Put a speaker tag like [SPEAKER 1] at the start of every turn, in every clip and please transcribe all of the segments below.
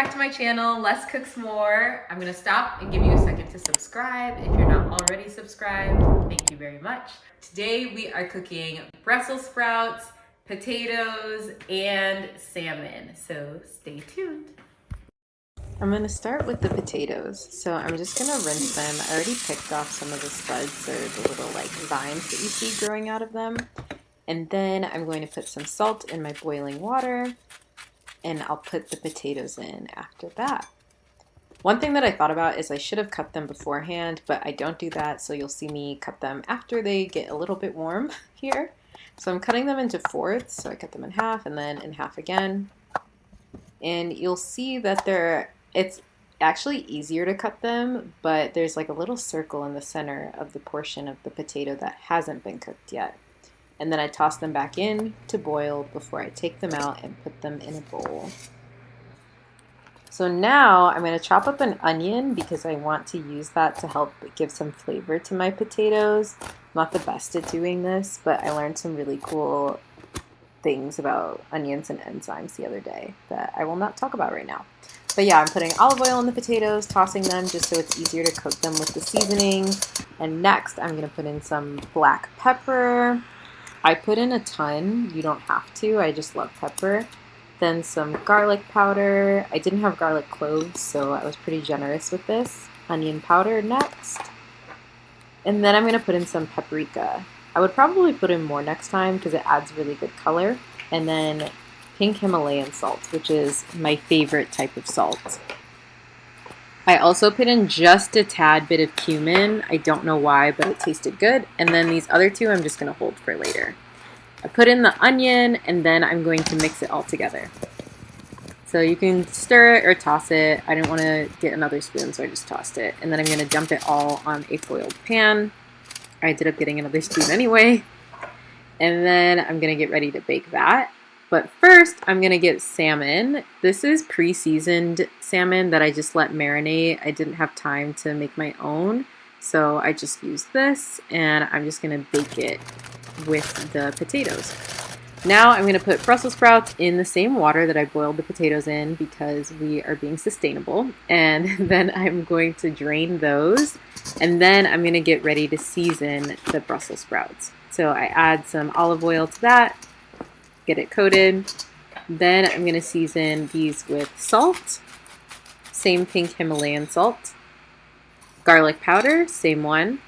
[SPEAKER 1] back to my channel, Less Cooks More. I'm gonna stop and give you a second to subscribe. If you're not already subscribed, thank you very much. Today we are cooking Brussels sprouts, potatoes, and salmon, so stay tuned. I'm gonna start with the potatoes. So I'm just gonna rinse them. I already picked off some of the spuds or the little like vines that you see growing out of them. And then I'm going to put some salt in my boiling water, and I'll put the potatoes in after that. One thing that I thought about is I should have cut them beforehand, but I don't do that, so you'll see me cut them after they get a little bit warm here. So I'm cutting them into fourths, so I cut them in half and then in half again. And you'll see that it's actually easier to cut them, but there's like a little circle in the center of the portion of the potato that hasn't been cooked yet. And then I toss them back in to boil before I take them out and put them in a bowl. So now I'm going to chop up an onion because I want to use that to help give some flavor to my potatoes. I'm not the best at doing this, but I learned some really cool things about onions and enzymes the other day that I will not talk about right now. But yeah, I'm putting olive oil on the potatoes, tossing them just so it's easier to coat them with the seasoning. And next I'm going to put in some black pepper. I put in a ton. You don't have to. I just love pepper. Then some garlic powder. I didn't have garlic cloves, so I was pretty generous with this. Onion powder next. And then I'm going to put in some paprika. I would probably put in more next time because it adds really good color. And then pink Himalayan salt, which is my favorite type of salt. I also put in just a tad bit of cumin. I don't know why, but it tasted good. And then these other two I'm just going to hold for later. I put in the onion, and then I'm going to mix it all together. So you can stir it or toss it. I didn't want to get another spoon, so I just tossed it. And then I'm going to dump it all on a foiled pan. I ended up getting another spoon anyway. And then I'm going to get ready to bake that. But first, I'm going to get salmon. This is pre-seasoned salmon that I just let marinate. I didn't have time to make my own, so I just used this, and I'm just going to bake it with the potatoes. Now I'm going to put Brussels sprouts in the same water that I boiled the potatoes in because we are being sustainable. And then I'm going to drain those, and then I'm going to get ready to season the Brussels sprouts. So I add some olive oil to that. Get it coated. Then I'm going to season these with salt, same pink Himalayan salt, garlic powder, same one,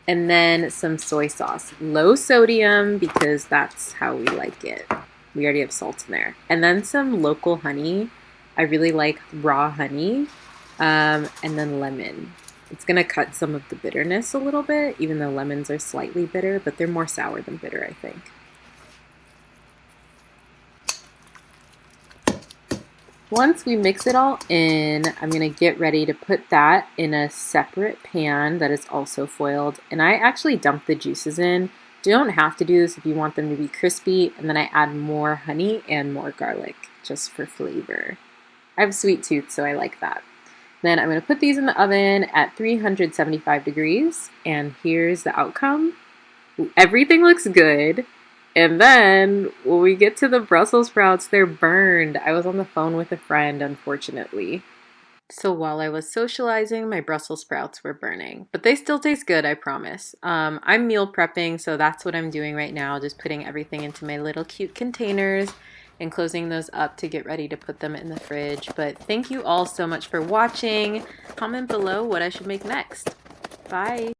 [SPEAKER 1] and then some soy sauce, low sodium because that's how we like it. We already have salt in there. And then some local honey. I really like raw honey, and then lemon. It's going to cut some of the bitterness a little bit, even though lemons are slightly bitter, but they're more sour than bitter, I think. Once we mix it all in, I'm going to get ready to put that in a separate pan that is also foiled. And I actually dump the juices in. You don't have to do this if you want them to be crispy. And then I add more honey and more garlic just for flavor. I have a sweet tooth, so I like that. Then I'm going to put these in the oven at 375 degrees, and here's the outcome. Everything looks good, and then when we get to the Brussels sprouts, they're burned. I was on the phone with a friend, unfortunately. So while I was socializing, my Brussels sprouts were burning, but they still taste good, I promise. I'm meal prepping, so that's what I'm doing right now, just putting everything into my little cute containers and closing those up to get ready to put them in the fridge. But thank you all so much for watching. Comment below what I should make next. Bye.